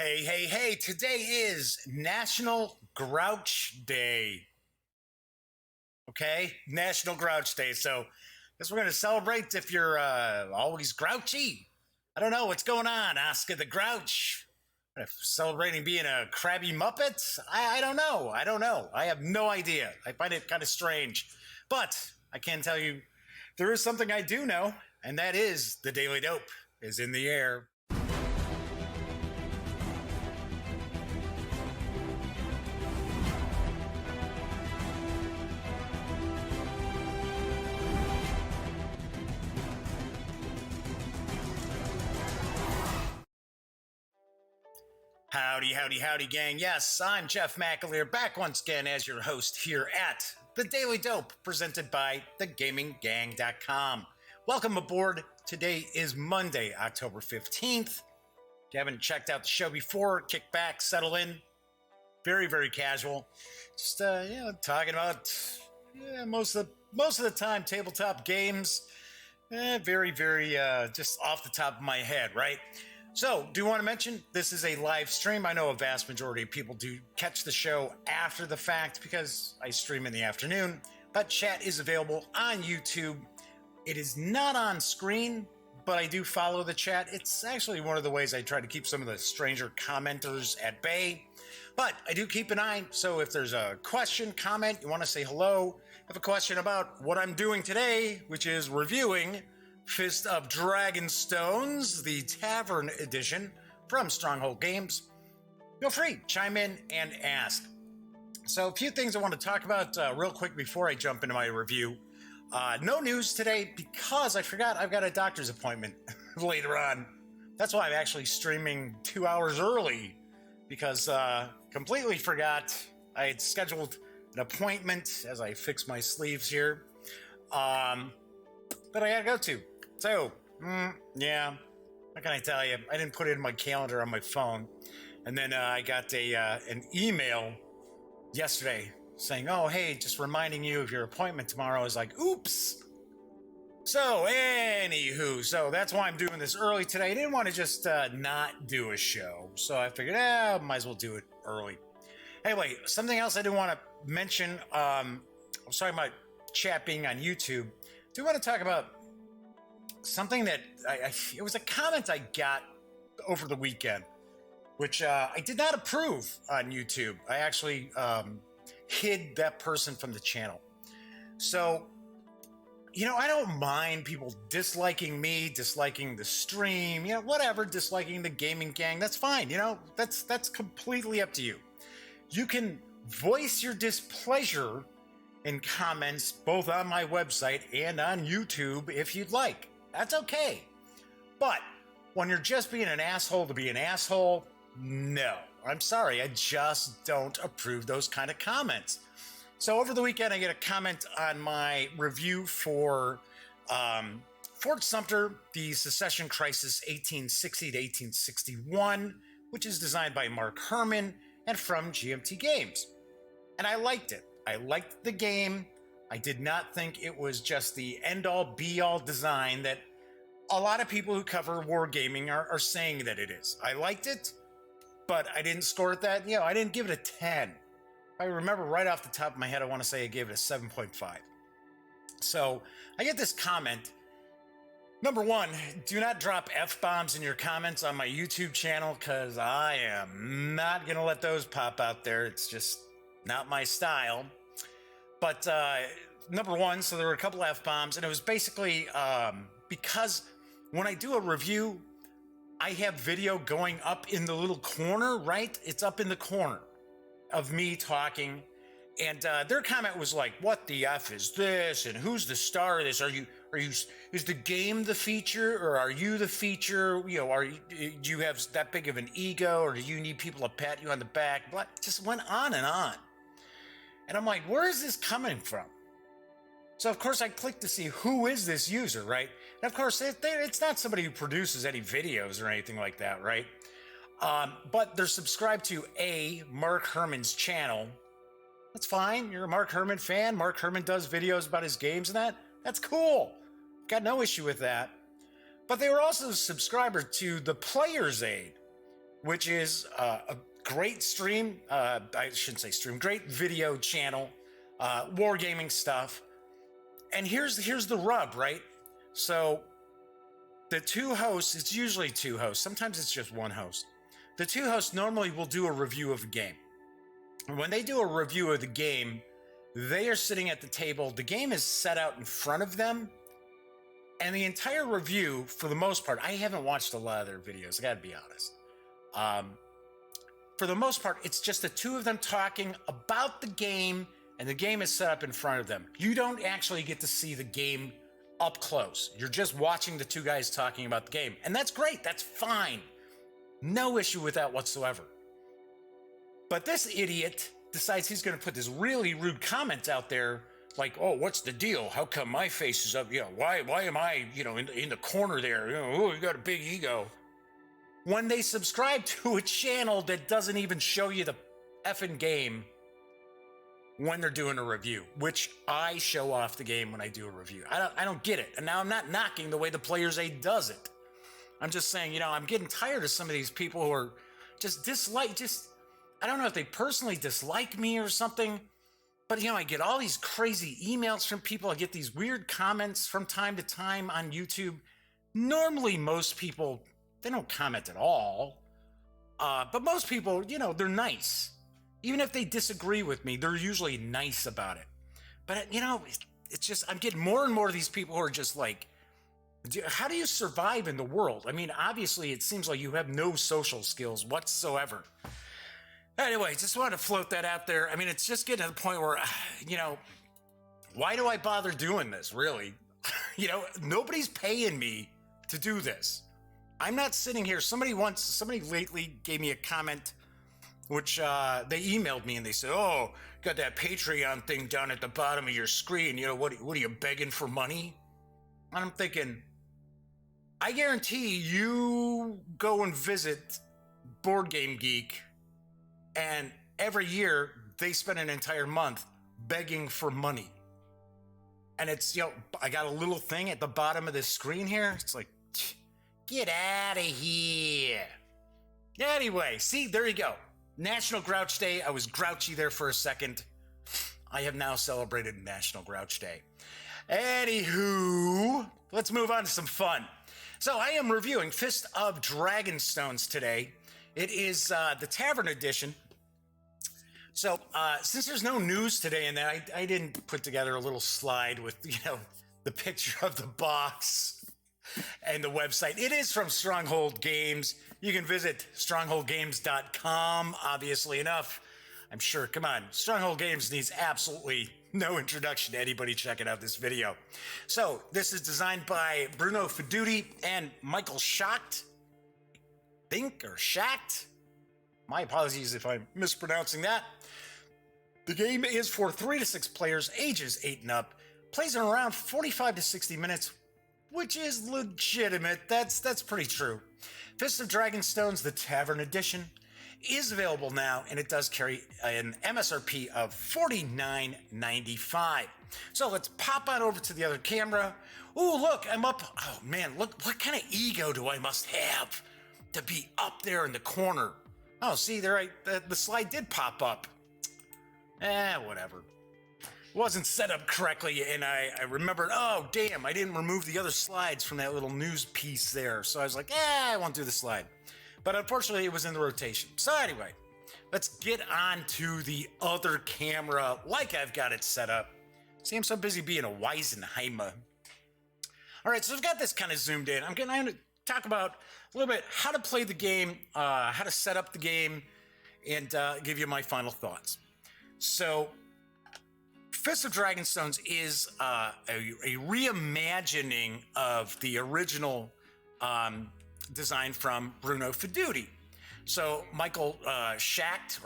Hey, hey, hey, today is National Grouch Day. Okay? National Grouch Day. So, I guess we're going to celebrate if you're always grouchy. I don't know what's going on, Oscar the Grouch. Celebrating being a crabby Muppet? I don't know. I have no idea. I find it kind of strange. But I can tell you there is something I do know, and that is the Daily Dope is in the air. Howdy, howdy, howdy, gang. Yes, I'm Jeff McAleer, back once again as your host here at The Daily Dope, presented by thegaminggang.com. Welcome aboard. Today is Monday, October 15th. If you haven't checked out the show before, kick back, settle in. Very, very casual. Just, talking about most of the time tabletop games. Very, very just off the top of my head, right? So, do you want to mention this is a live stream? I know a vast majority of people do catch the show after the fact because I stream in the afternoon, but chat is available on YouTube. It is not on screen, but I do follow the chat. It's actually one of the ways I try to keep some of the stranger commenters at bay, but I do keep an eye. So if there's a question, comment, you want to say hello, have a question about what I'm doing today, which is reviewing Fist of Dragonstones, the Tavern Edition from Stronghold Games. Feel free, chime in and ask. So a few things I want to talk about real quick before I jump into my review. No news today because I forgot I've got a doctor's appointment later on. That's why I'm actually streaming 2 hours early because completely forgot I had scheduled an appointment as I fix my sleeves here. But I gotta go to. So, yeah, what can I tell you? I didn't put it in my calendar on my phone. And then I got an email yesterday saying, oh, hey, just reminding you of your appointment tomorrow. I was like, oops. So, anywho, so that's why I'm doing this early today. I didn't want to just not do a show. So I figured, might as well do it early. Anyway, something else I didn't want to mention. I was talking about chat being on YouTube. I do want to talk about something that it was a comment I got over the weekend, which I did not approve on YouTube. I actually hid that person from the channel. So, I don't mind people disliking me, disliking the stream, whatever, disliking the gaming gang. That's fine. That's completely up to you. You can voice your displeasure in comments both on my website and on YouTube if you'd like. That's okay. But when you're just being an asshole to be an asshole, no. I'm sorry. I just don't approve those kind of comments. So over the weekend, I get a comment on my review for Fort Sumter, the Secession Crisis 1860 to 1861, which is designed by Mark Herman and from GMT Games. And I liked it. I liked the game. I did not think it was just the end-all, be-all design that a lot of people who cover wargaming are saying that it is. I liked it, but I didn't score it that. I didn't give it a 10. I remember right off the top of my head, I want to say I gave it a 7.5. So I get this comment. Number one, do not drop F-bombs in your comments on my YouTube channel because I am not going to let those pop out there. It's just not my style. But number one, so there were a couple F-bombs, and it was basically because when I do a review, I have video going up in the little corner, right? It's up in the corner of me talking. And their comment was like, what the F is this? And who's the star of this? Is the game the feature or are you the feature? Do you have that big of an ego or do you need people to pat you on the back? But just went on and on. And I'm like, where is this coming from? So, of course, I clicked to see who is this user, right? And, of course, it's not somebody who produces any videos or anything like that, right? But they're subscribed to Mark Herman's channel. That's fine. You're a Mark Herman fan. Mark Herman does videos about his games and that. That's cool. Got no issue with that. But they were also a subscriber to the Player's Aid. which is a great stream. I shouldn't say stream, great video channel, wargaming stuff. And here's the rub, right? So the two hosts, it's usually two hosts. Sometimes it's just one host. The two hosts normally will do a review of a game. And when they do a review of the game, they are sitting at the table. The game is set out in front of them. And the entire review, for the most part, I haven't watched a lot of their videos, I gotta be honest. For the most part, it's just the two of them talking about the game, and the game is set up in front of them. You don't actually get to see the game up close. You're just watching the two guys talking about the game. And that's great, that's fine. No issue with that whatsoever. But this idiot decides he's gonna put this really rude comment out there, like, oh, what's the deal? How come my face is up? You know, why am I, in the corner there? You know, oh, you got a big ego. When they subscribe to a channel that doesn't even show you the effing game when they're doing a review, which I show off the game when I do a review. I don't get it. And now I'm not knocking the way the Player's Aid does it. I'm just saying, I'm getting tired of some of these people who are just I don't know if they personally dislike me or something, but I get all these crazy emails from people. I get these weird comments from time to time on YouTube. Normally, most people, they don't comment at all. But most people, they're nice. Even if they disagree with me, they're usually nice about it. But, it's just, I'm getting more and more of these people who are just like, how do you survive in the world? I mean, obviously, it seems like you have no social skills whatsoever. Anyway, just wanted to float that out there. I mean, it's just getting to the point where, why do I bother doing this, really? Nobody's paying me to do this. I'm not sitting here. Somebody lately gave me a comment, which they emailed me and they said, oh, got that Patreon thing down at the bottom of your screen. What are you begging for money? And I'm thinking, I guarantee you go and visit Board Game Geek, and every year they spend an entire month begging for money. And it's, I got a little thing at the bottom of this screen here. It's like, get out of here. Anyway, see, there you go. National Grouch Day. I was grouchy there for a second. I have now celebrated National Grouch Day. Anywho, let's move on to some fun. So I am reviewing Fist of Dragonstones today. It is the Tavern Edition. So since there's no news today and that, I didn't put together a little slide with, the picture of the box and the website. It is from Stronghold Games. You can visit strongholdgames.com, obviously enough. I'm sure, come on, Stronghold Games needs absolutely no introduction to anybody checking out this video. So this is designed by Bruno Feduti and Michael Schacht. Schacht. My apologies if I'm mispronouncing that. The game is for 3 to 6 players, ages 8 and up. Plays in around 45 to 60 minutes, which is legitimate. That's pretty true. Fist of Dragonstones, the Tavern Edition, is available now, and it does carry an MSRP of $49.95. So let's pop on over to the other camera. Ooh, look, I'm up. Oh man, look, what kind of ego do I must have to be up there in the corner? Oh, see, there, the slide did pop up. Whatever. Wasn't set up correctly, and I remembered, oh, damn, I didn't remove the other slides from that little news piece there. So I was like, I won't do the slide. But unfortunately, it was in the rotation. So anyway, let's get on to the other camera like I've got it set up. See, I'm so busy being a Weisenheimer. All right, so I've got this kind of zoomed in. I'm going to talk about a little bit how to play the game, how to set up the game, and give you my final thoughts. So, Fist of Dragonstones is a reimagining of the original design from Bruno Feduti. So, Michael Schacht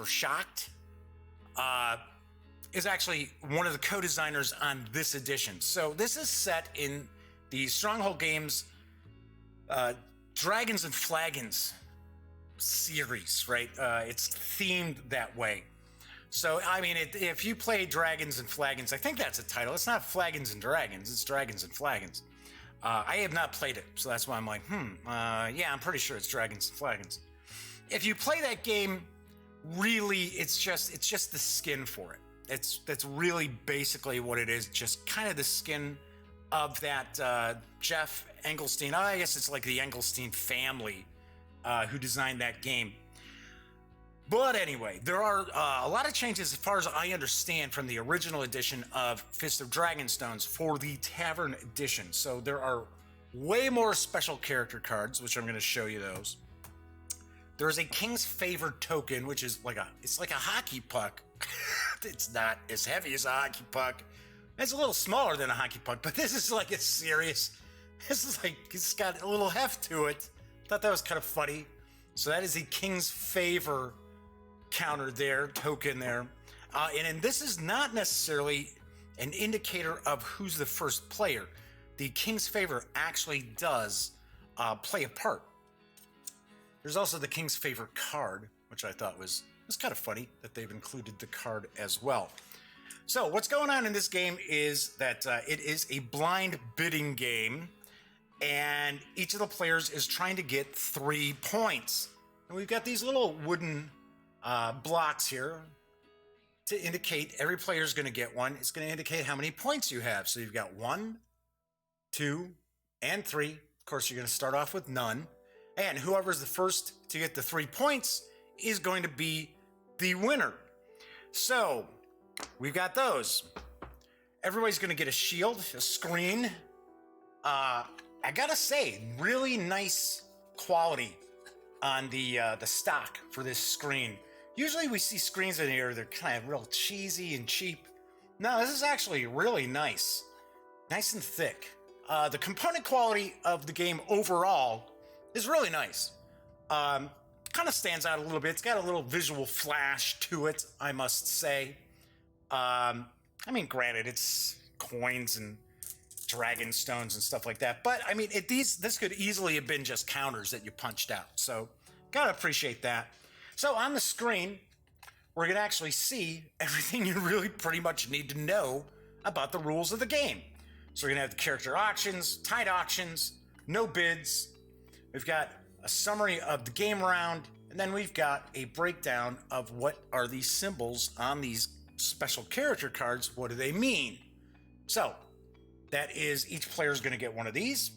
is actually one of the co-designers on this edition. So, this is set in the Stronghold Games Dragons and Flagons series, right? It's themed that way. So, I mean, if you play Dragons and Flagons, I think that's a title. It's not Flagons and Dragons, it's Dragons and Flagons. I have not played it, so that's why I'm like, yeah, I'm pretty sure it's Dragons and Flagons. if you play that game, really, it's just the skin for it. That's really basically what it is. Just kind of the skin of that Jeff Engelstein. I guess it's like the Engelstein family who designed that game. But anyway, there are a lot of changes as far as I understand from the original edition of Fist of Dragonstones for the Tavern Edition. So there are way more special character cards, which I'm going to show you those. There is a King's Favor token, which is it's like a hockey puck. It's not as heavy as a hockey puck. It's a little smaller than a hockey puck, but this is like it's serious. This is like, it's got a little heft to it. Thought that was kind of funny. So that is the King's Favor counter there, token there. And this is not necessarily an indicator of who's the first player. The King's Favor actually does play a part. There's also the King's Favor card, which I thought was kind of funny that they've included the card as well. So what's going on in this game is that it is a blind bidding game, and each of the players is trying to get 3 points. And we've got these little wooden blocks here to indicate every player is going to get one. It's going to indicate how many points you have. So you've got 1, 2, and 3. Of course, you're going to start off with none. And whoever's the first to get the 3 points is going to be the winner. So we've got those. Everybody's going to get a shield, a screen. I gotta say, really nice quality on the stock for this screen. Usually we see screens in here, they're kind of real cheesy and cheap. No, this is actually really nice. Nice and thick. The component quality of the game overall is really nice. Kind of stands out a little bit. It's got a little visual flash to it, I must say. I mean, granted, it's coins and Dragonstones and stuff like that. But, I mean, this could easily have been just counters that you punched out. So, gotta appreciate that. So, on the screen, we're going to actually see everything you really pretty much need to know about the rules of the game. So, we're going to have the character auctions, tied auctions, no bids. We've got a summary of the game round, and then we've got a breakdown of what are these symbols on these special character cards. What do they mean? So, that is, each player is going to get one of these.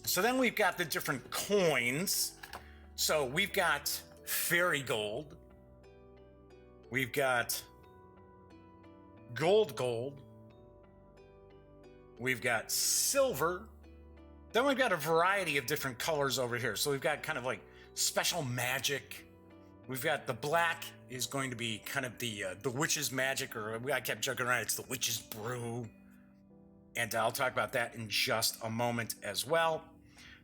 So then we've got the different coins. So we've got fairy gold. We've got gold. We've got silver. Then we've got a variety of different colors over here. So we've got kind of like special magic. We've got the black is going to be kind of the witch's magic, or I kept joking around, it's the witch's brew. And I'll talk about that in just a moment as well.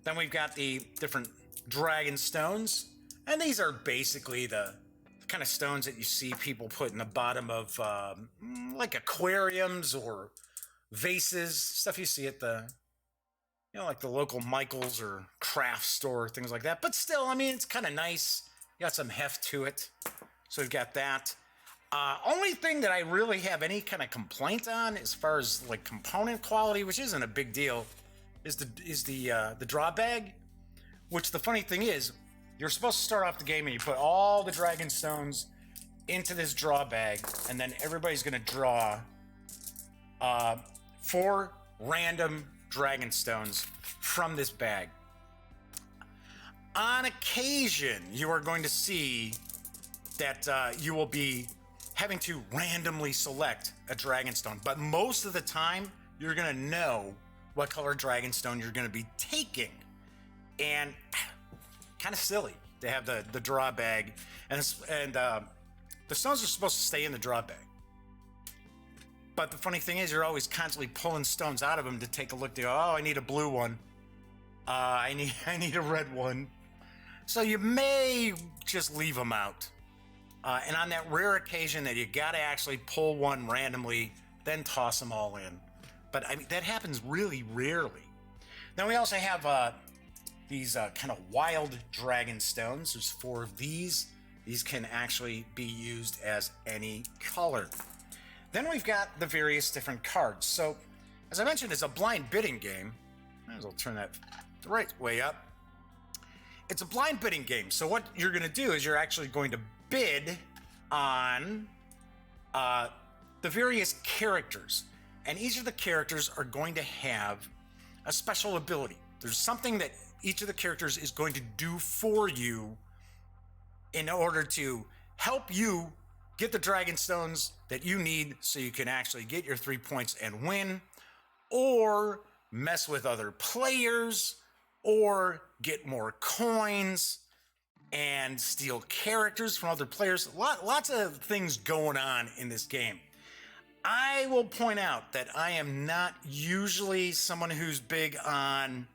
Then we've got the different dragon stones. And these are basically the kind of stones that you see people put in the bottom of like aquariums or vases, stuff you see at the, like the local Michael's or craft store, things like that. But still, I mean, it's kind of nice. You got some heft to it. So we've got that. Only thing that I really have any kind of complaint on as far as like component quality, which isn't a big deal, is the draw bag. Which the funny thing is, you're supposed to start off the game and you put all the dragon stones into this draw bag, and then everybody's going to draw 4 random dragon stones from this bag. On occasion, you are going to see that you will be having to randomly select a dragonstone, but most of the time you're going to know what color dragonstone you're going to be taking. And kind of silly to have the draw bag, and the stones are supposed to stay in the draw bag. But the funny thing is, you're always constantly pulling stones out of them to take a look. To go, oh, I need a blue one. I need a red one. So you may just leave them out. And on that rare occasion that you got to actually pull one randomly, then toss them all in. But I mean, that happens really rarely. Then we also have these kind of wild dragon stones. There's 4 of these. These can actually be used as any color. Then we've got the various different cards. So, as I mentioned, it's a blind bidding game. Might as well turn that the right way up. it's a blind bidding game. So what you're going to do is you're actually going to bid on the various characters. And each of the characters are going to have a special ability. There's something that each of the characters is going to do for you in order to help you get the Dragonstones that you need so you can actually get your 3 points and win, or mess with other players, or get more coins and steal characters from other players. Lots of things going on in this game. I will point out that I am not usually someone who's big on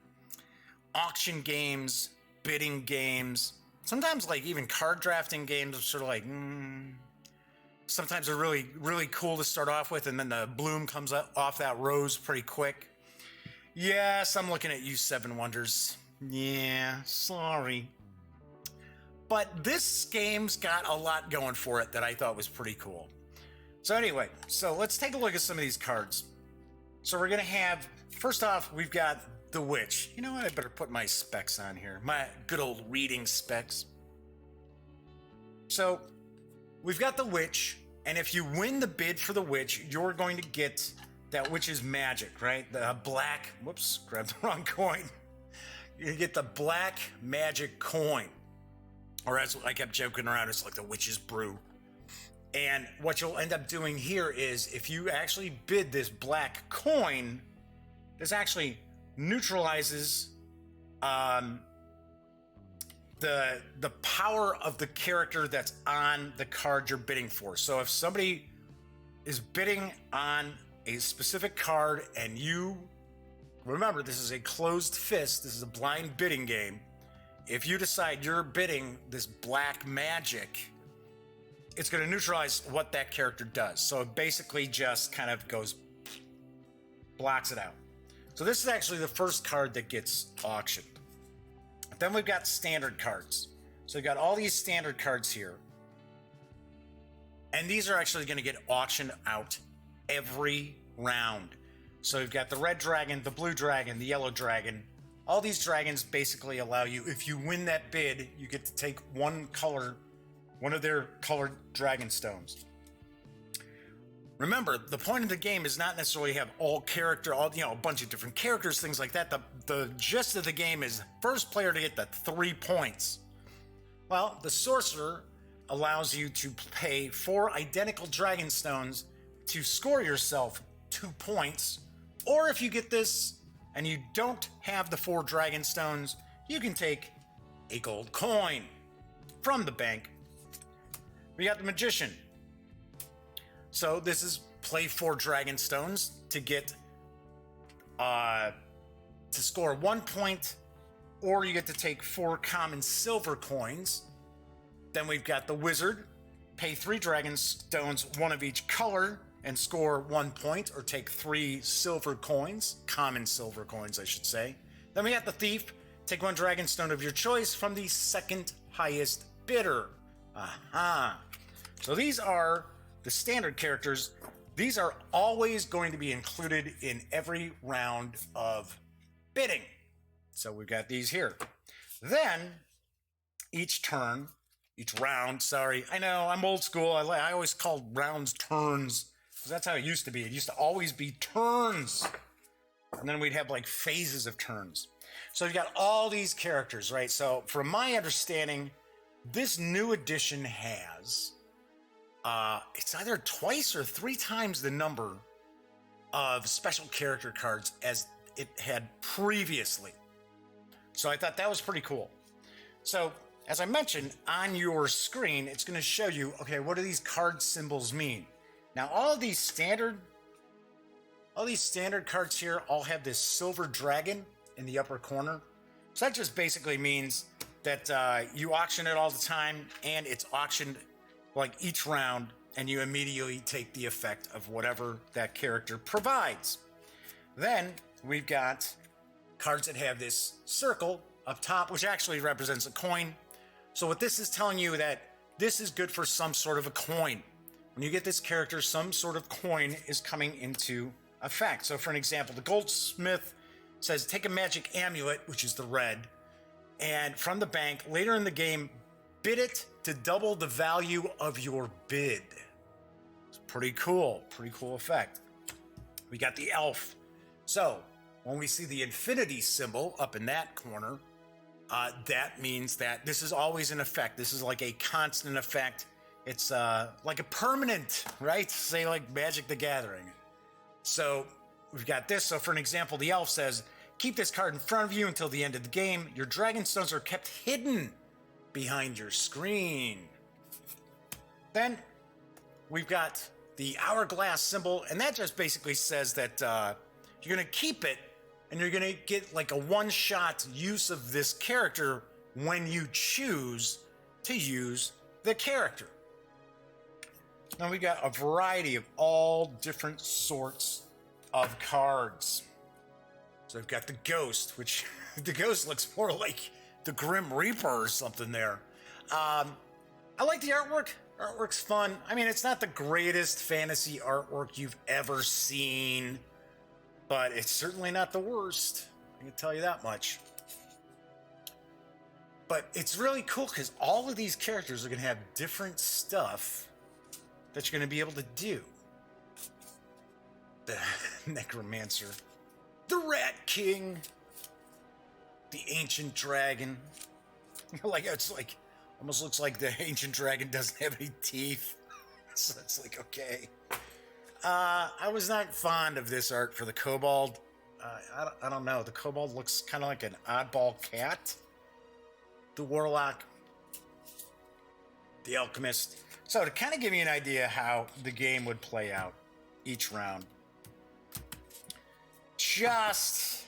auction games, bidding games. Sometimes like even card drafting games are sort of like, sometimes they're really, really cool to start off with, and then the bloom comes off that rose pretty quick. Yes, I'm looking at you, Seven Wonders. Yeah, sorry. But this game's got a lot going for it that I thought was pretty cool. So anyway, so let's take a look at some of these cards. So we're going to have, first off, we've got the Witch. You know what? I better put my specs on here. My good old reading specs. So we've got the Witch, and if you win the bid for the Witch, you're going to get that Witch's magic, right? The black, whoops, grabbed the wrong coin. You get the black magic coin. Or as I kept joking around, it's like the Witch's brew. And what you'll end up doing here is if you actually bid this black coin, this actually neutralizes the power of the character that's on the card you're bidding for. So if somebody is bidding on a specific card and you, remember this is a closed fist, this is a blind bidding game. If you decide you're bidding this black magic, it's going to neutralize what that character does. So it basically just kind of goes, blocks it out. So this is actually the first card that gets auctioned. Then we've got standard cards. So we've got all these standard cards here. And these are actually going to get auctioned out every round. So we've got the red dragon, the blue dragon, the yellow dragon. All these dragons basically allow you, if you win that bid, you get to take one of their colored Dragonstones. Remember, the point of the game is not necessarily have a bunch of different characters, things like that. The gist of the game is first player to get the 3 points. Well, the sorcerer allows you to pay 4 identical Dragonstones to score yourself 2 points. Or if you get this and you don't have the 4 Dragonstones, you can take a gold coin from the bank. We got the Magician. So this is play 4 Dragonstones to get to score 1 point, or you get to take 4 common silver coins. Then we've got the Wizard. Pay 3 Dragonstones, 1 of each color, and score 1 point, or take 3 silver coins, common silver coins, I should say. Then we got the Thief. Take 1 Dragonstone of your choice from the second highest bidder. Aha. So these are the standard characters. These are always going to be included in every round of bidding. So we've got these here. Then each round, sorry, I know I'm old school. I always called rounds turns, because that's how it used to be. It used to always be turns. And then we'd have like phases of turns. So you've got all these characters, right? So from my understanding, this new edition has, it's either twice or 3 times the number of special character cards as it had previously. So I thought that was pretty cool. So as I mentioned, on your screen, it's going to show you, okay, what do these card symbols mean? Now, all these standard cards here all have this silver dragon in the upper corner. So that just basically means that you auction it all the time, and it's auctioned like each round, and you immediately take the effect of whatever that character provides. Then we've got cards that have this circle up top, which actually represents a coin. So what this is telling you that this is good for some sort of a coin. When you get this character, some sort of coin is coming into effect. So for an example, the goldsmith says take a magic amulet, which is the red, and from the bank later in the game, bid it to double the value of your bid. It's pretty cool effect. We got the elf. So when we see the infinity symbol up in that corner, that means that this is always an effect. This is like a constant effect. It's like a permanent, right? Say like Magic the Gathering. So we've got this. So for an example, the elf says, keep this card in front of you until the end of the game. Your Dragonstones are kept hidden behind your screen. Then we've got the hourglass symbol, and that just basically says that you're going to keep it, and you're going to get like a one-shot use of this character when you choose to use the character. Now we got a variety of all different sorts of cards. So I've got the Ghost, which the Ghost looks more like the Grim Reaper or something there. I like the artwork. Artwork's fun. I mean, it's not the greatest fantasy artwork you've ever seen, but it's certainly not the worst. I can tell you that much. But it's really cool because all of these characters are going to have different stuff that you're going to be able to do. The Necromancer, the Rat King, the Ancient Dragon. It's like almost looks like the Ancient Dragon doesn't have any teeth. So it's like, okay. I was not fond of this art for the Kobold. I don't know. The Kobold looks kind of like an oddball cat. The Warlock, the Alchemist. So to kind of give you an idea how the game would play out each round, just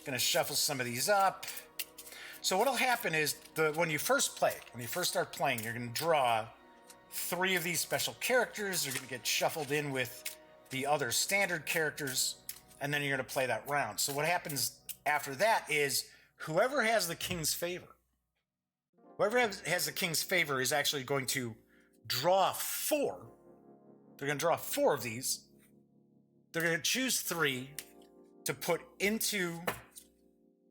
gonna shuffle some of these up. So what'll happen is when you first start playing, you're gonna draw 3 of these special characters. They're gonna get shuffled in with the other standard characters, and then you're gonna play that round. So what happens after that is whoever has the king's favor is actually going to draw 4. They're going to draw 4 of these. They're going to choose 3 to put into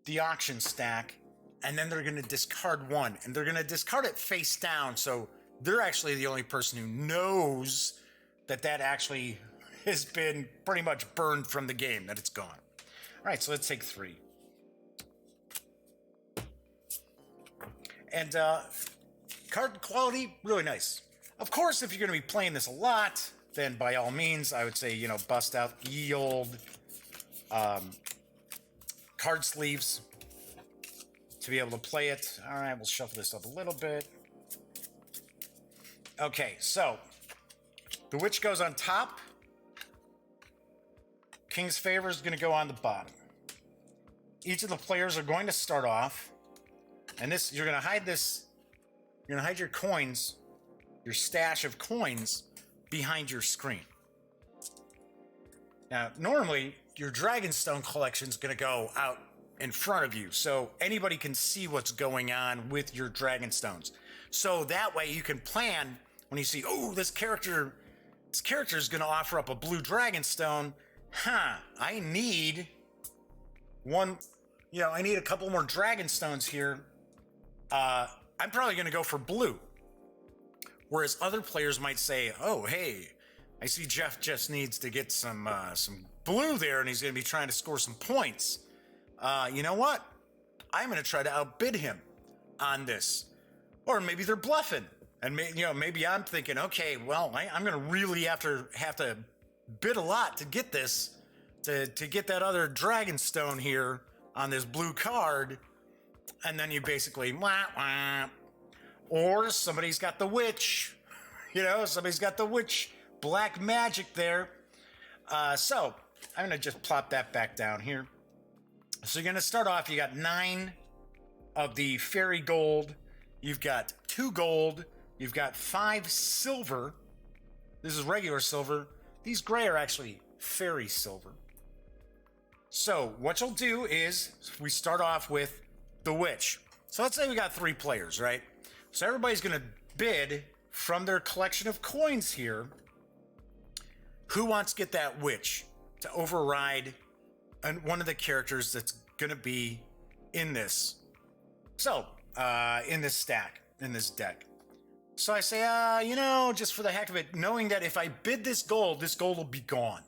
the auction stack, and then they're going to discard 1. And they're going to discard it face down, so they're actually the only person who knows that actually has been pretty much burned from the game, that it's gone. All right, so let's take 3. And card quality, really nice. Of course, if you're going to be playing this a lot, then by all means, I would say, bust out ye old card sleeves to be able to play it. All right, we'll shuffle this up a little bit. Okay, so the Witch goes on top. King's Favor is going to go on the bottom. Each of the players are going to start off, and you're going to hide this. You're going to hide your coins, your stash of coins, behind your screen. Now, normally, your Dragonstone collection is going to go out in front of you, so anybody can see what's going on with your Dragonstones. So that way you can plan when you see, oh, this character is going to offer up a blue Dragonstone. I need one, I need a couple more Dragonstones here. I'm probably going to go for blue. Whereas other players might say, oh, hey, I see Jeff just needs to get some blue there, and he's going to be trying to score some points. You know what? I'm going to try to outbid him on this. Or maybe they're bluffing. And maybe I'm thinking, okay, well, I'm going to really have to bid a lot to get this, to get that other Dragonstone here on this blue card. And then you basically, wah. Or somebody's got the Witch, somebody's got the Witch black magic there. So I'm going to just plop that back down here. So you're going to start off, you got 9 of the fairy gold. You've got 2 gold. You've got 5 silver. This is regular silver. These gray are actually fairy silver. So what you'll do is we start off with the Witch. So let's say we got 3 players, right? So everybody's going to bid from their collection of coins here. Who wants to get that Witch to override one of the characters that's going to be in this So, in this deck. So I say, just for the heck of it, knowing that if I bid this gold will be gone.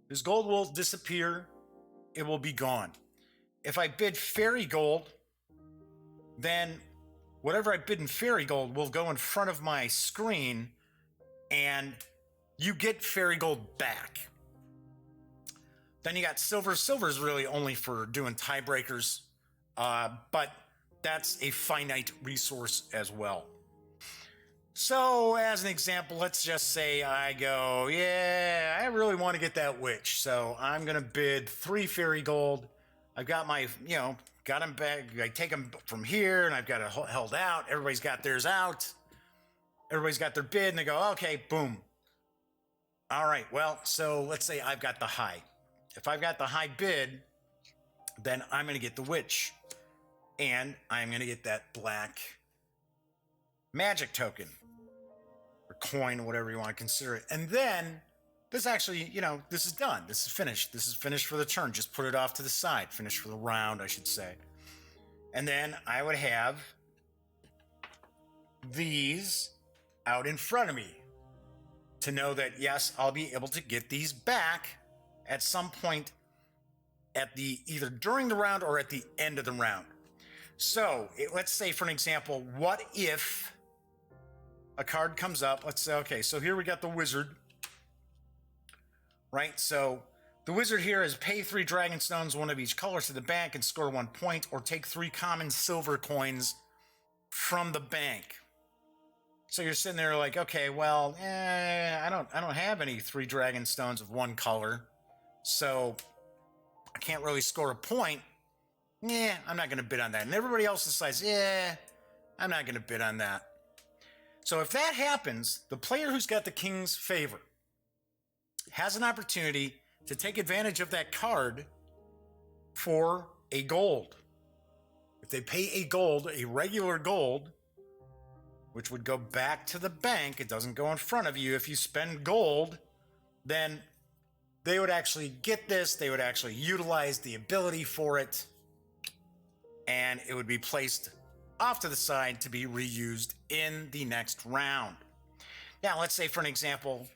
This gold will disappear. It will be gone. If I bid fairy gold, then whatever I bid in fairy gold will go in front of my screen and you get fairy gold back. Then you got silver. Silver is really only for doing tiebreakers, but that's a finite resource as well. So as an example, let's just say I go, yeah, I really want to get that witch. So I'm going to bid 3 fairy gold. I've got my, got them back. I take them from here and I've got it held out. Everybody's got theirs out. Everybody's got their bid and they go, okay, boom. All right, well, so let's say I've got the high. If I've got the high bid, then I'm going to get the witch. And I'm going to get that black magic token. Or coin, whatever you want to consider it. And then, this actually, this is done. This is finished. This is finished for the turn. Just put it off to the side. Finished for the round, I should say. And then I would have these out in front of me to know that, yes, I'll be able to get these back at some point at either during the round or at the end of the round. So let's say, for an example, what if a card comes up? Let's say, okay, so here we got the wizard, right? So the wizard here is pay 3 Dragonstones, 1 of each color, to the bank and score 1 point, or take 3 common silver coins from the bank. So you're sitting there like, okay, well, I don't have any 3 Dragonstones of 1 color, so I can't really score a point. I'm not going to bid on that. And everybody else decides, I'm not going to bid on that. So if that happens, the player who's got the king's favor has an opportunity to take advantage of that card for a gold. If they pay a gold, a regular gold, which would go back to the bank, it doesn't go in front of you. If you spend gold, then they would actually get this. They would actually utilize the ability for it, and it would be placed off to the side to be reused in the next round. Now, let's say, for an example,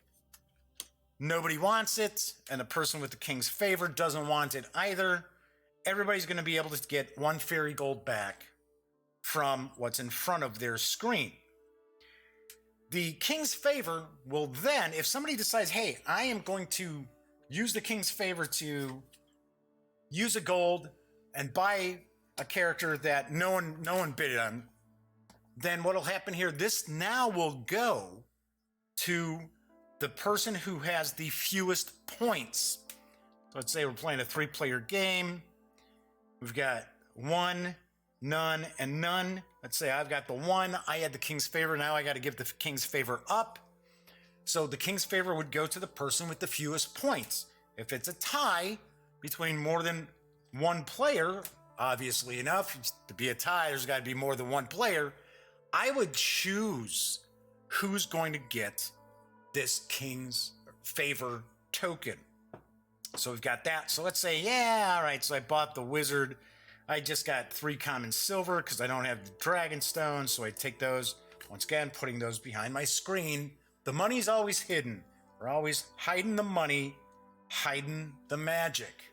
nobody wants it, and the person with the king's favor doesn't want it either. Everybody's going to be able to get 1 fairy gold back from what's in front of their screen. The king's favor will then, if somebody decides, hey, I am going to use the king's favor to use a gold and buy a character that no one bid on, then what'll happen here, this now will go to the person who has the fewest points. So let's say we're playing a 3-player game. We've got 1, none, and none. Let's say I've got the 1. I had the king's favor. Now I got to give the king's favor up. So the king's favor would go to the person with the fewest points. If it's a tie between more than 1 player, obviously enough, to be a tie, there's got to be more than 1 player. I would choose who's going to get this king's favor token. So we've got that. So let's say, all right, so I bought the wizard. I just got 3 common silver because I don't have the Dragonstones, so I take those. Once again, putting those behind my screen. The money's always hidden. We're always hiding the money, hiding the magic.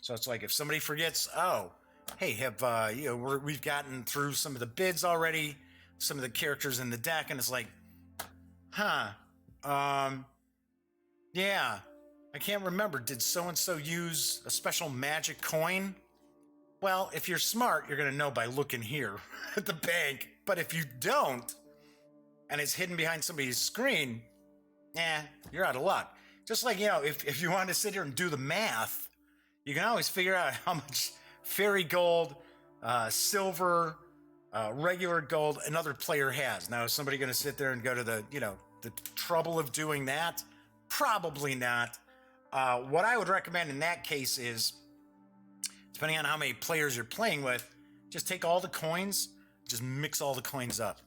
So it's like if somebody forgets, hey, we've gotten through some of the bids already, some of the characters in the deck, and it's like, I can't remember. Did so-and-so use a special magic coin? Well, if you're smart, you're going to know by looking here at the bank. But if you don't, and it's hidden behind somebody's screen, you're out of luck. Just like, if you want to sit here and do the math, you can always figure out how much fairy gold, silver, regular gold another player has. Now, is somebody going to sit there and go to the trouble of doing that? Probably not. What I would recommend in that case is, depending on how many players you're playing with, just take all the coins, just mix all the coins up.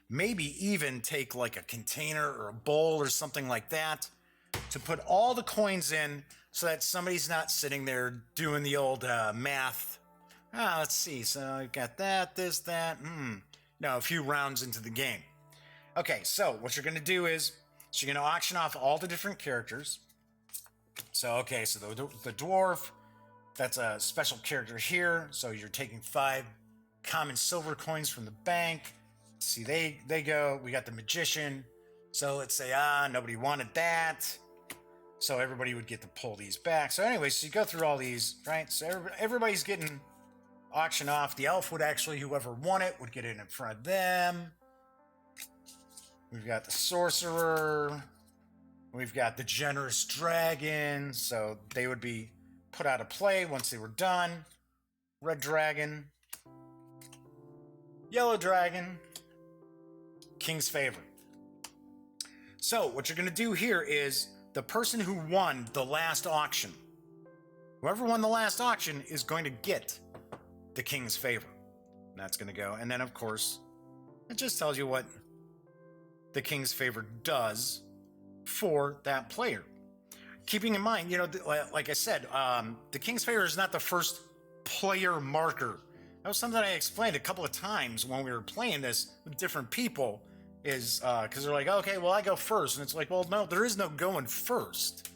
Maybe even take like a container or a bowl or something like that to put all the coins in so that somebody's not sitting there doing the old math let's see. So I've got that, this, that. No, a few rounds into the game. Okay, so what you're going to do is you're going to auction off all the different characters. So, okay, so the dwarf, that's a special character here. So you're taking 5 common silver coins from the bank. See, they go. We got the magician. So let's say, nobody wanted that. So everybody would get to pull these back. So anyway, so you go through all these, right? So everybody's getting auctioned off. The elf would actually, whoever won it, would get it in front of them. We've got the sorcerer. We've got the generous dragon. So they would be put out of play once they were done. Red dragon. Yellow dragon. King's favor. So what you're going to do here is the person who won the last auction, whoever won the last auction is going to get the king's favor. And that's going to go. And then, of course, it just tells you what the king's favor does for that player. Keeping in mind, like I said, the king's favor is not the first player marker. That was something I explained a couple of times when we were playing this with different people, is because they're like, okay, well, I go first. And it's like, well, no, there is no going first.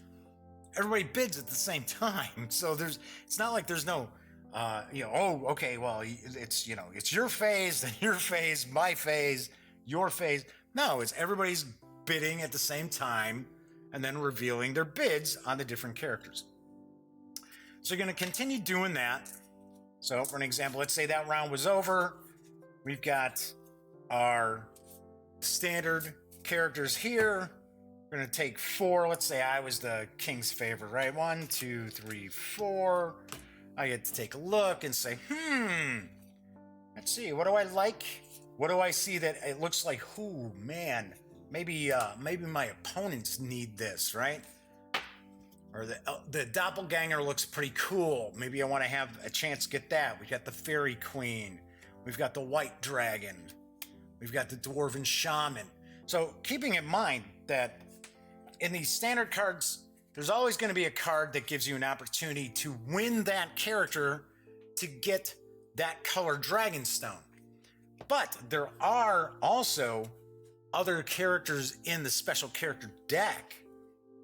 Everybody bids at the same time. So it's not like there's no, oh, okay, well, it's your phase, then your phase, my phase, your phase. No, it's everybody's bidding at the same time and then revealing their bids on the different characters. So you're going to continue doing that. So for an example, let's say that round was over. We've got our standard characters here. We're going to take 4. Let's say I was the king's favor, right? 1, 2, 3, 4. I get to take a look and say, let's see, what do I like? What do I see that it looks like, man, maybe my opponents need this, right? Or the doppelganger looks pretty cool. Maybe I want to have a chance to get that. We've got the fairy queen. We've got the white dragon. We've got the dwarven shaman. So keeping in mind that in these standard cards, there's always going to be a card that gives you an opportunity to win that character to get that color dragonstone. But there are also other characters in the special character deck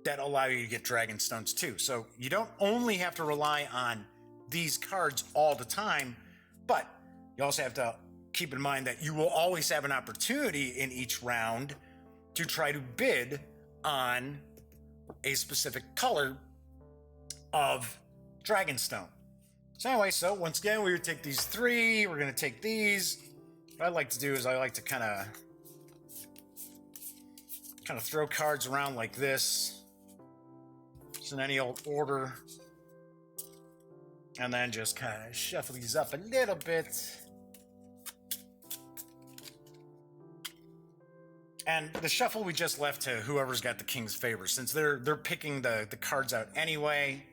that allow you to get dragonstones too. So you don't only have to rely on these cards all the time, but you also have to keep in mind that you will always have an opportunity in each round to try to bid on a specific color of dragonstone. So anyway, so once again, we would take these 3. We're going to take these. What I like to do is I like to kind of throw cards around like this. Just in any old order. And then just kind of shuffle these up a little bit. And the shuffle we just left to whoever's got the king's favor, since they're picking the cards out anyway.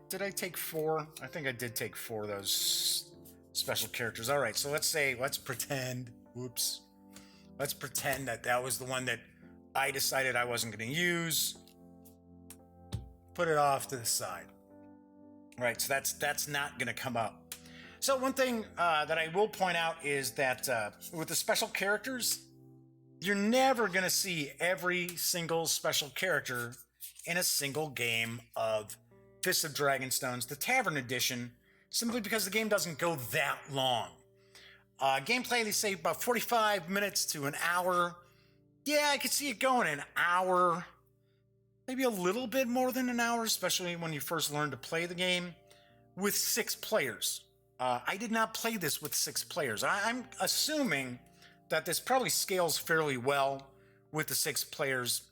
Did I take 4? I think I did take 4 of those special characters. All right, so let's pretend that was the one that I decided I wasn't going to use. Put it off to the side. All right, so that's not going to come up. So one thing that I will point out is that with the special characters, you're never going to see every single special character in a single game of Fist of Dragonstones, the Tavern Edition, simply because the game doesn't go that long. Gameplay, they say about 45 minutes to an hour. Yeah, I could see it going an hour, maybe a little bit more than an hour, especially when you first learn to play the game with 6 players. I did not play this with 6 players. I'm assuming that this probably scales fairly well with the 6 players.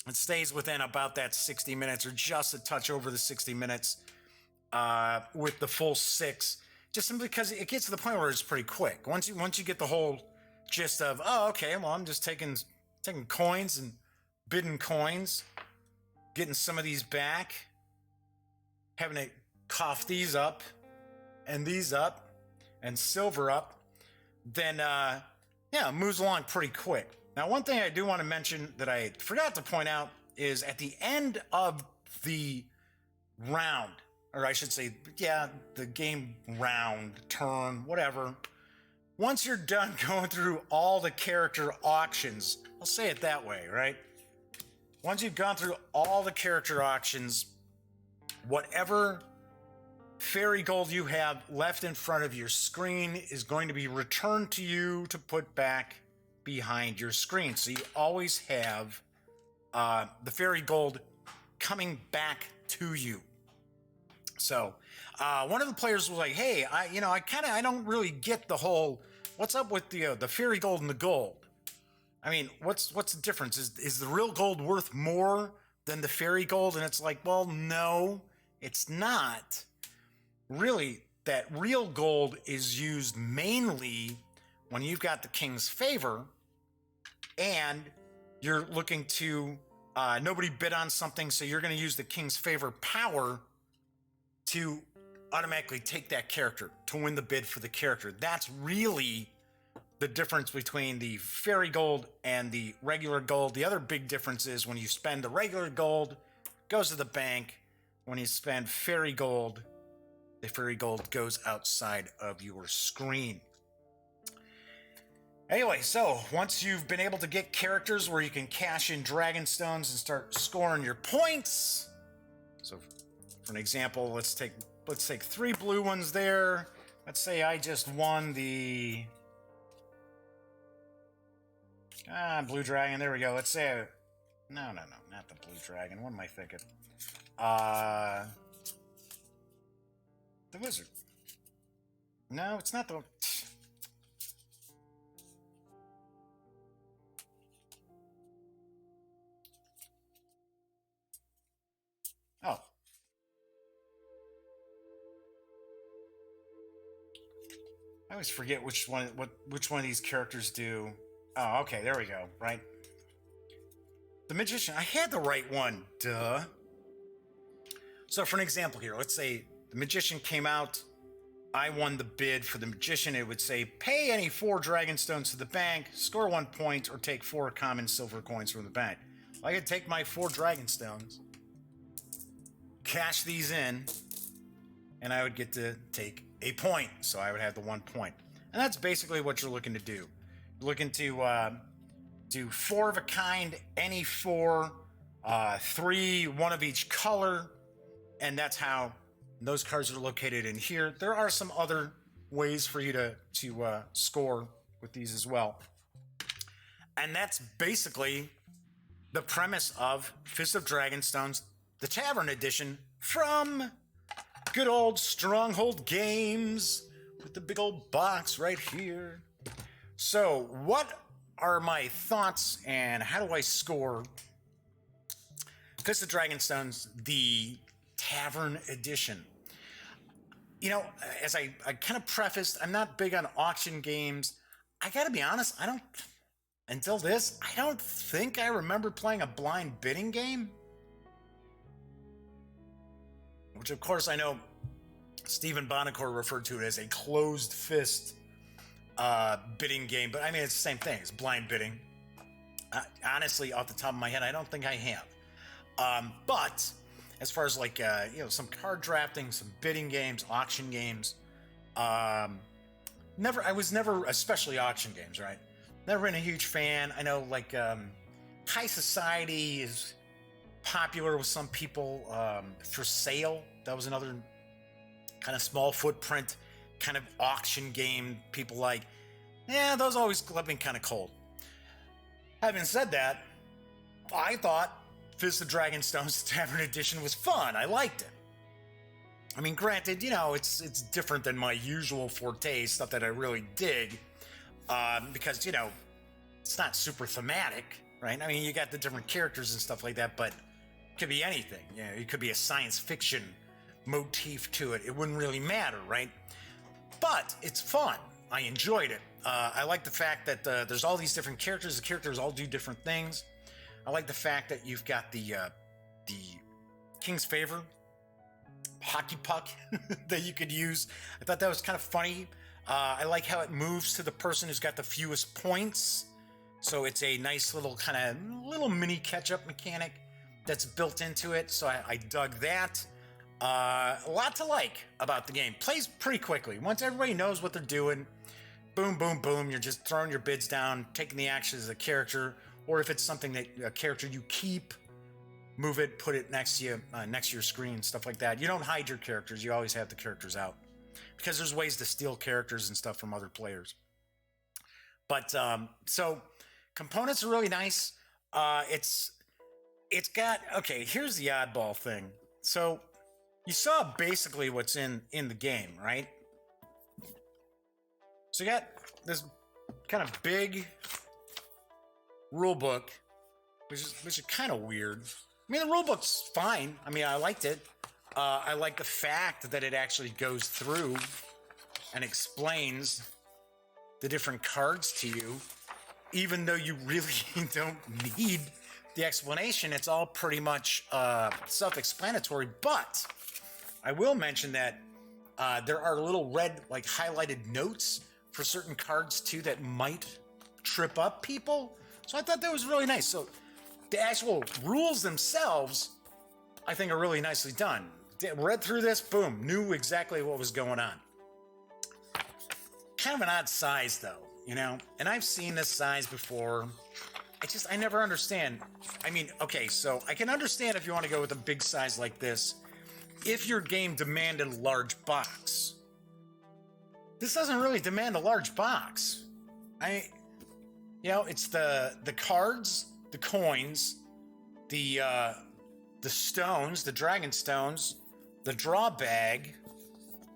It stays within about that 60 minutes or just a touch over the 60 minutes with the full 6, just simply because it gets to the point where it's pretty quick. Once you get the whole gist of, oh, okay, well, I'm just taking coins and bidding coins, getting some of these back, having to cough these up and silver up, then it moves along pretty quick. Now, one thing I do want to mention that I forgot to point out is at the end of the round, or I should say, yeah, the game round, turn, whatever. Once you're done going through all the character auctions, I'll say it that way, right? Once you've gone through all the character auctions, whatever fairy gold you have left in front of your screen is going to be returned to you to put back behind your screen. So you always have the fairy gold coming back to you. So one of the players was like, "Hey, I don't really get the whole what's up with the fairy gold and the gold. I mean, what's the difference? Is the real gold worth more than the fairy gold?" And it's like, well, no, it's not. Really, that real gold is used mainly when you've got the king's favor and you're looking to nobody bid on something, so you're going to use the king's favor power to automatically take that character to win the bid for the character. That's really the difference between the fairy gold and the regular gold. The other big difference is when you spend the regular gold, it goes to the bank. When you spend fairy gold, the fairy gold goes outside of your screen. Anyway, so once you've been able to get characters where you can cash in Dragonstones and start scoring your points. So for an example, let's take 3 blue ones there. Let's say I just won the blue dragon. There we go. Let's say no, not the blue dragon. What am I thinking? The wizard. No, it's not the... Oh. I always forget which one of these characters do. Oh, okay, there we go, right? The magician. I had the right one, duh. So for an example here, let's say the magician came out, I won the bid for the magician. It would say, pay any 4 Dragonstones to the bank, score 1 point, or take 4 common silver coins from the bank. I could take my 4 Dragonstones, cash these in, and I would get to take a point. So I would have the 1 point. And that's basically what you're looking to do. You're looking to do 4 of a kind, any 4, 3, 1 of each color, and that's how those cards are located in here. There are some other ways for you to score with these as well. And that's basically the premise of Fist of Dragonstones, the Tavern Edition from good old Stronghold Games with the big old box right here. So what are my thoughts and how do I score Fist of Dragonstones, the Tavern Edition? You know, as I kind of prefaced, I'm not big on auction games. I gotta be honest, until this, I don't think I remember playing a blind bidding game. Which of course I know Stephen Bonacore referred to it as a closed fist bidding game, but I mean, it's the same thing, it's blind bidding. Honestly, off the top of my head, I don't think I have. But as far as like, some card drafting, some bidding games, auction games, I was never, especially auction games, right? Never been a huge fan. I know like High Society is popular with some people. For Sale, that was another kind of small footprint kind of auction game. People like, yeah, those always left me kind of cold. Having said that, I thought Fist of Dragonstones Tavern Edition was fun. I liked it. I mean, granted, it's different than my usual forte, stuff that I really dig, because, it's not super thematic, right? I mean, you got the different characters and stuff like that, but it could be anything. It could be a science fiction motif to it. It wouldn't really matter, right? But it's fun. I enjoyed it. I like the fact that there's all these different characters. The characters all do different things. I like the fact that you've got the King's Favor hockey puck that you could use. I thought that was kind of funny. I like how it moves to the person who's got the fewest points. So it's a nice little little mini catch-up mechanic that's built into it. So I dug that. A lot to like about the game. Plays pretty quickly. Once everybody knows what they're doing, boom, boom, boom, you're just throwing your bids down, taking the actions as a character, or if it's something that a character you keep, move it, put it next to you, next to your screen, stuff like that. You don't hide your characters. You always have the characters out because there's ways to steal characters and stuff from other players. But so components are really nice. It's got, okay, here's the oddball thing. So you saw basically what's in the game, right? So you got this kind of big rule book, which is kind of weird. I mean, the rule book's fine. I mean, I liked it. I like the fact that it actually goes through and explains the different cards to you, even though you really don't need the explanation. It's all pretty much self-explanatory. But I will mention that there are little red, like highlighted notes for certain cards too that might trip up people. So I thought that was really nice. So the actual rules themselves, I think, are really nicely done. Read through this, boom, knew exactly what was going on. Kind of an odd size though, you know? And I've seen this size before. I never understand. I mean, okay, so I can understand if you want to go with a big size like this, if your game demanded a large box. This doesn't really demand a large box. It's the cards, the coins, the stones, the dragon stones, the draw bag,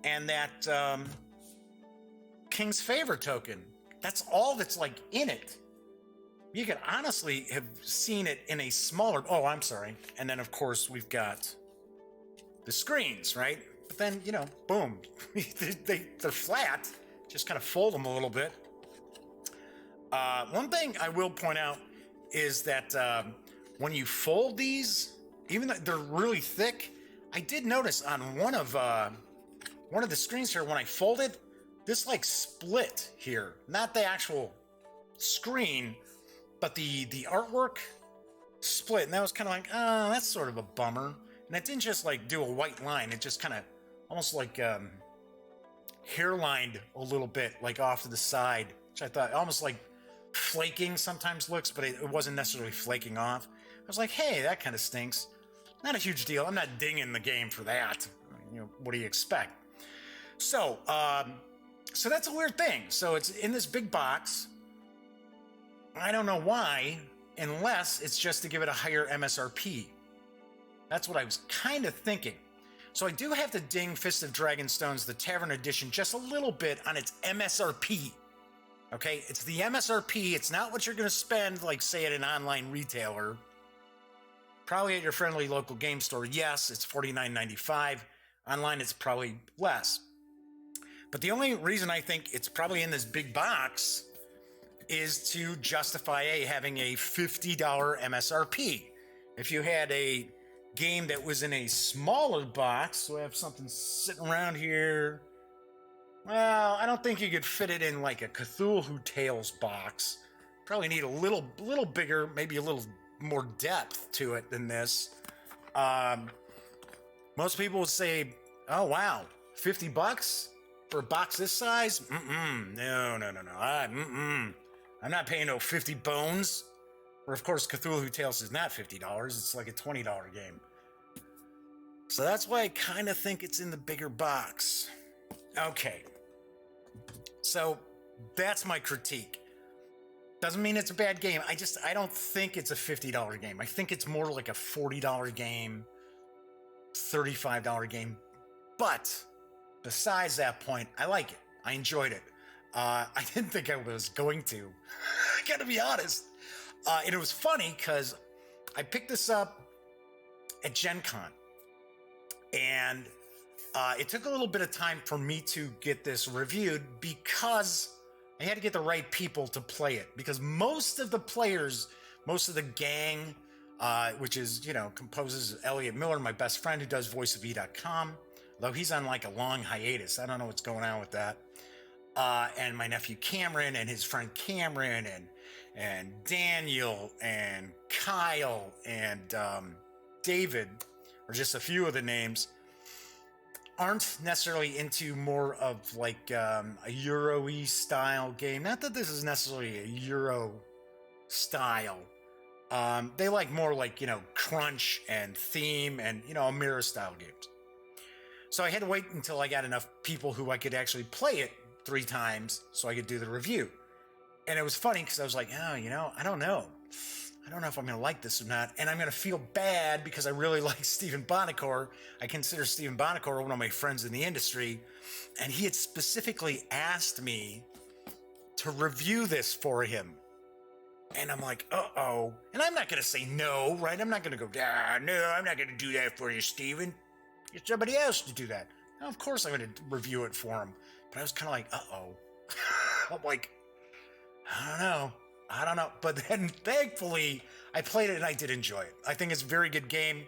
and that King's Favor token. That's all that's like in it. You could honestly have seen it in a smaller, I'm sorry. And then of course we've got the screens, right? But then, boom, they're flat. Just kind of fold them a little bit. One thing I will point out is that when you fold these, even though they're really thick, I did notice on one of the screens here, when I folded, this like split here. Not the actual screen, but the artwork split. And that was kind of like, oh, that's sort of a bummer. And it didn't just like do a white line. It just kind of almost like hairlined a little bit, like off to the side, which I thought almost like flaking sometimes looks, but it wasn't necessarily flaking off. I was like, hey, that kind of stinks. Not a huge deal. I'm not dinging the game for that. What do you expect? So that's a weird thing. So it's in this big box. I don't know why, unless it's just to give it a higher MSRP. That's what I was kind of thinking. So I do have to ding Fist of Dragonstones, the Tavern Edition, just a little bit on its MSRP. Okay, it's the MSRP. It's not what you're going to spend, like, say, at an online retailer. Probably at your friendly local game store. Yes, it's $49.95. Online, it's probably less. But the only reason I think it's probably in this big box is to justify having a $50 MSRP. If you had a game that was in a smaller box, so I have something sitting around here. Well, I don't think you could fit it in like a Cthulhu Tales box. Probably need a little bigger, maybe a little more depth to it than this. Most people would say, oh wow, $50 for a box this size? No. I'm not paying no 50 bones. Or of course, Cthulhu Tales is not $50. It's like a $20 game. So that's why I kind of think it's in the bigger box. Okay. So that's my critique. Doesn't mean it's a bad game. I don't think it's a $50 game. I think it's more like a $40 game, $35 game. But besides that point, I like it. I enjoyed it. I didn't think I was going to. I gotta be honest. And it was funny because I picked this up at Gen Con. And it took a little bit of time for me to get this reviewed because I had to get the right people to play it. Because most of the players, most of the gang, which is, composes Elliot Miller, my best friend who does voiceofe.com, though he's on like a long hiatus. I don't know what's going on with that. And my nephew Cameron and his friend Cameron and Daniel and Kyle and David are just a few of the names. aren't necessarily into more of like a Euro-y style game. Not that this is necessarily a Euro style. They like more like, crunch and theme and, mirror style games. So I had to wait until I got enough people who I could actually play it 3 times so I could do the review. And it was funny because I was like, I don't know. I don't know if I'm going to like this or not. And I'm going to feel bad because I really like Stephen Bonacore. I consider Stephen Bonacore one of my friends in the industry. And he had specifically asked me to review this for him. And I'm like, uh-oh. And I'm not going to say no, right? I'm not going to go, no, I'm not going to do that for you, Stephen. Get somebody else to do that. Now, of course I'm going to review it for him. But I was kind of like, uh-oh. I'm like, I don't know. But then, thankfully, I played it and I did enjoy it. I think it's a very good game.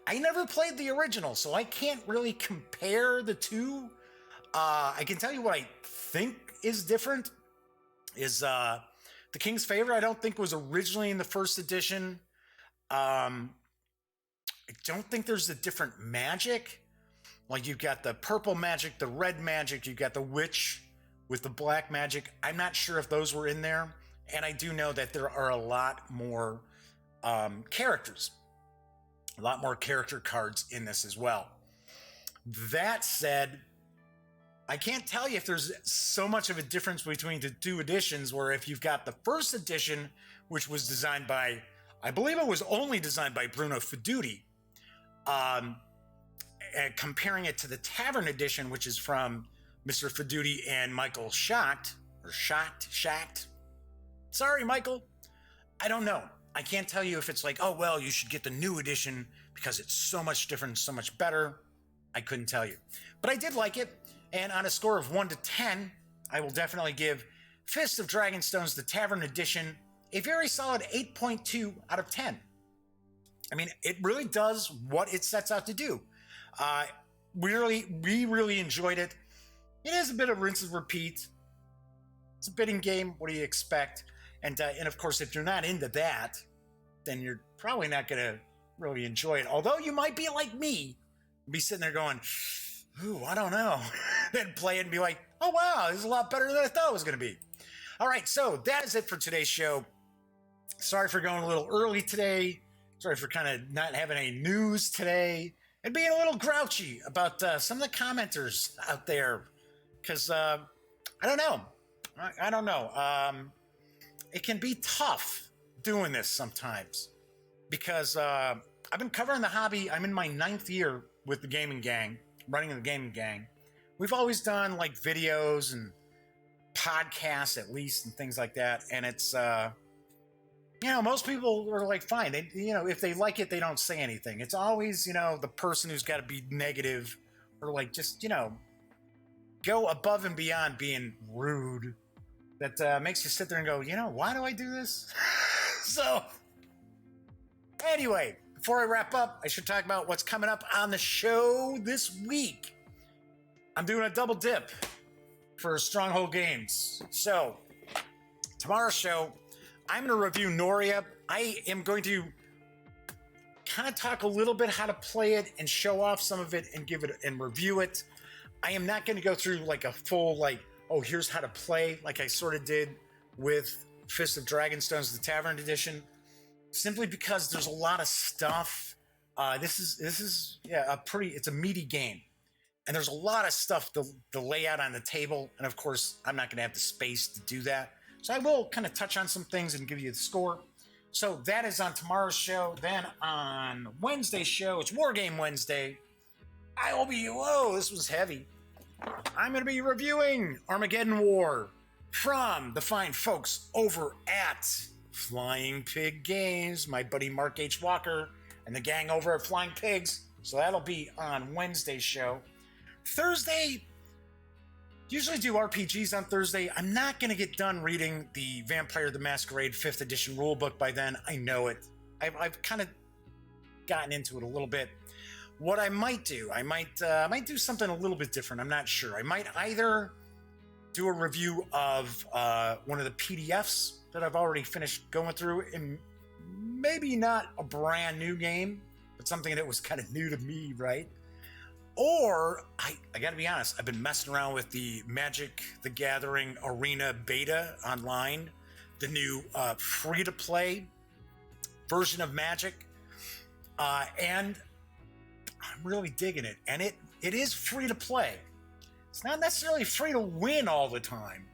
I never played the original, so I can't really compare the two. I can tell you what I think is different is the King's Favor, I don't think was originally in the first edition. I don't think there's a different magic. Like you've got the purple magic, the red magic, you've got the witch with the black magic. I'm not sure if those were in there. And I do know that there are a lot more characters, a lot more character cards in this as well. That said, I can't tell you if there's so much of a difference between the 2 editions, where if you've got the first edition, which was designed by, I believe it was only designed by Bruno Fedudi, and comparing it to the Tavern Edition, which is from Mr. Fedudi and Michael Schacht. Sorry, Michael. I don't know. I can't tell you if it's like, oh, well, you should get the new edition because it's so much different, so much better. I couldn't tell you. But I did like it. And on a score of 1 to 10, I will definitely give Fist of Dragonstones, the Tavern Edition, a very solid 8.2 out of 10. I mean, it really does what it sets out to do. We really enjoyed it. It is a bit of rinse and repeat. It's a bidding game. What do you expect? And of course, if you're not into that, then you're probably not going to really enjoy it. Although you might be like me, be sitting there going, ooh, I don't know. Then play it and be like, oh, wow, this is a lot better than I thought it was going to be. All right, so that is it for today's show. Sorry for going a little early today. Sorry for kind of not having any news today and being a little grouchy about some of the commenters out there. Because I don't know. I don't know. It can be tough doing this sometimes because I've been covering the hobby. I'm in my 9th year with the Gaming Gang, running the Gaming Gang. We've always done like videos and podcasts at least and things like that. And it's, most people are like, fine. They, if they like it, they don't say anything. It's always, the person who's got to be negative or like just, go above and beyond being rude. That makes you sit there and go, why do I do this? So, anyway, before I wrap up, I should talk about what's coming up on the show this week. I'm doing a double dip for Stronghold Games. So, tomorrow's show, I'm going to review Noria. I am going to kind of talk a little bit how to play it and show off some of it and give it and review it. I am not going to go through like a full here's how to play like I sort of did with Fist of Dragonstones, the Tavern Edition, simply because there's a lot of stuff. This is it's a meaty game, and there's a lot of stuff to lay out on the table, and of course I'm not going to have the space to do that. So I will kind of touch on some things and give you the score. So that is on tomorrow's show. Then on Wednesday's show, it's War Game Wednesday. I will be, this was heavy. I'm going to be reviewing Armageddon War from the fine folks over at Flying Pig Games, my buddy Mark H. Walker and the gang over at Flying Pigs. So that'll be on Wednesday's show. Thursday, usually do RPGs on Thursday. I'm not going to get done reading the Vampire the Masquerade 5th edition rulebook by then. I know it. I've kind of gotten into it a little bit. What I might do, I might do something a little bit different. I'm not sure. I might either do a review of one of the PDFs that I've already finished going through, and maybe not a brand new game, but something that was kind of new to me, right? Or, I gotta be honest, I've been messing around with the Magic the Gathering Arena beta online, the new free-to-play version of Magic, and I'm really digging it. And it is free-to-play. It's not necessarily free to win all the time,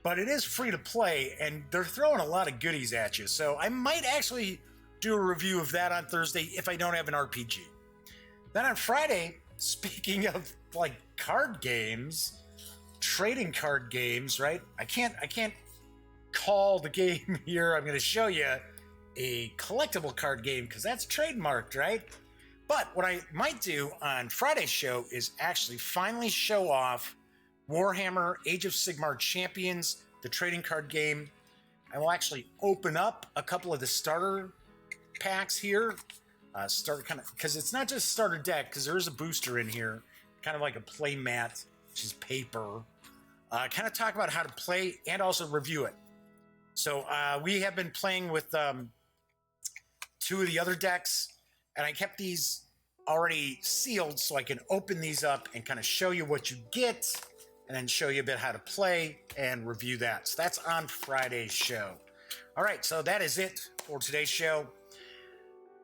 but it is free to play, and they're throwing a lot of goodies at you. So I might actually do a review of that on Thursday if I don't have an RPG. Then on Friday, speaking of like card games, trading card games, right? I can't call the game here. I'm going to show you a collectible card game because that's trademarked, right? But what I might do on Friday's show is actually finally show off Warhammer Age of Sigmar Champions, the trading card game. I will actually open up a couple of the starter packs here. Start kind of, because it's not just starter deck, because there is a booster in here, kind of like a play mat, which is paper. Kind of talk about how to play and also review it. So we have been playing with two of the other decks, and I kept these already sealed so I can open these up and kind of show you what you get, and then show you a bit how to play and review that. So that's on Friday's show. All right, so that is it for today's show.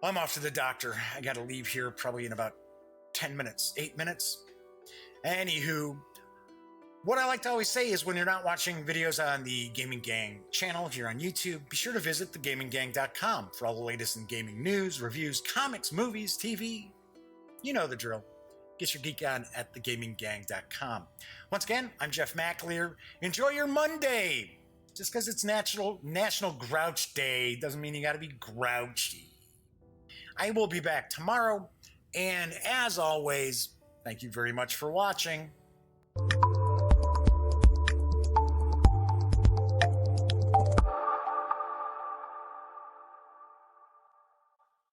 I'm off to the doctor. I got to leave here probably in about 10 minutes, 8 minutes. Anywho, what I like to always say is when you're not watching videos on the Gaming Gang channel here on YouTube, be sure to visit thegaminggang.com for all the latest in gaming news, reviews, comics, movies, TV. You know the drill. Get your geek on at thegaminggang.com. Once again, I'm Jeff McAleer. Enjoy your Monday. Just because it's National Grouch Day doesn't mean you got to be grouchy. I will be back tomorrow, and as always, thank you very much for watching.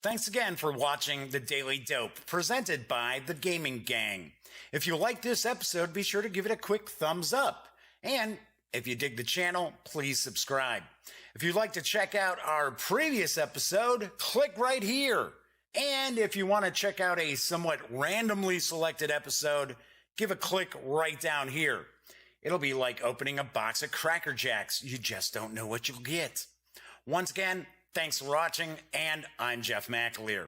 Thanks again for watching The Daily Dope, presented by The Gaming Gang. If you like this episode, be sure to give it a quick thumbs up. And if you dig the channel, please subscribe. If you'd like to check out our previous episode, click right here. And if you want to check out a somewhat randomly selected episode, give a click right down here. It'll be like opening a box of Cracker Jacks. You just don't know what you'll get. Once again, thanks for watching, and I'm Jeff McAleer.